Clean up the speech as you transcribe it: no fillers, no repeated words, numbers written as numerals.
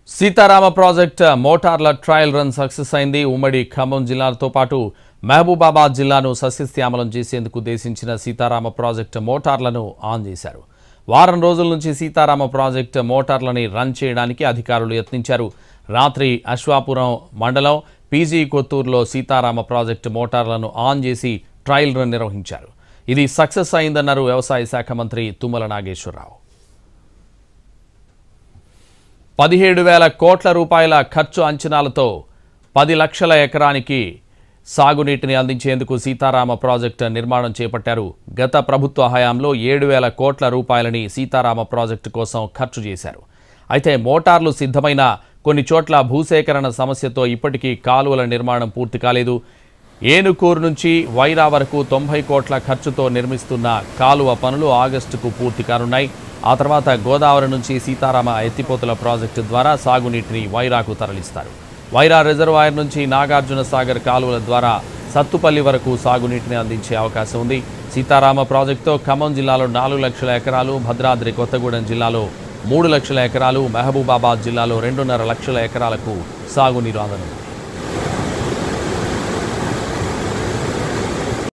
Sitarama project మోటార్ల trial run success అయింది. ఉమ్మడి ఖమ్మం జిల్లాతో పాటు మహబూబాబాద్ జిల్లాను సస్యశ్యామలం చేసేందుకు ఉద్దేశించిన సీతారామ ప్రాజెక్ట్ మోటార్లను ఆన్ చేశారు. వారం రోజుల నుంచి సీతారామ ప్రాజెక్ట్ మోటార్లని రన్ చేయడానికి అధికారులు యత్నించారు. రాత్రి అశ్వాపురం మండలం పీజీ కొత్తూరులో సీతారామ ప్రాజెక్ట్ మోటార్లను ఆన్ చేసి ట్రయల్ రన్ నిర్వహించారు. ఇది సక్సెస్ అయిందన్నారు వ్యవసాయ శాఖ మంత్రి తుమ్మల నాగేశ్వరరావు. 17,000 కోట్ల రూపాయల ఖర్చు అంచనాలతో 10 లక్షల ఎకరానికి సాగునీటిని అందించేందుకు సీతారామ ప్రాజెక్టు నిర్మాణం చేపట్టారు. గత ప్రభుత్వ హయాంలో 7,000 కోట్ల రూపాయలని సీతారామ ప్రాజెక్టు కోసం ఖర్చు చేశారు. అయితే మోటార్లు సిద్ధమైన కొన్ని చోట్ల భూసేకరణ సమస్యతో ఇప్పటికీ కాలువల నిర్మాణం పూర్తి కాలేదు. ఏనుకూరు నుంచి వైరా వరకు 90 కోట్ల ఖర్చుతో నిర్మిస్తున్న కాలువ పనులు ఆగస్టుకు పూర్తి కానున్నాయి. ఆ తర్వాత గోదావరి నుంచి సీతారామ ఎత్తిపోతల ప్రాజెక్టు ద్వారా సాగునీటిని వైరాకు తరలిస్తారు. వైరా రిజర్వాయర్ నుంచి నాగార్జున సాగర్ కాలువల ద్వారా సత్తుపల్లి వరకు సాగునీటిని అందించే అవకాశం ఉంది. సీతారామ ప్రాజెక్టుతో ఖమ్మం జిల్లాలో 4 లక్షల ఎకరాలు, భద్రాద్రి కొత్తగూడెం జిల్లాలో 3 లక్షల ఎకరాలు, మహబూబాబాద్ జిల్లాలో 2.5 లక్షల ఎకరాలకు సాగునీరు అందనుంది.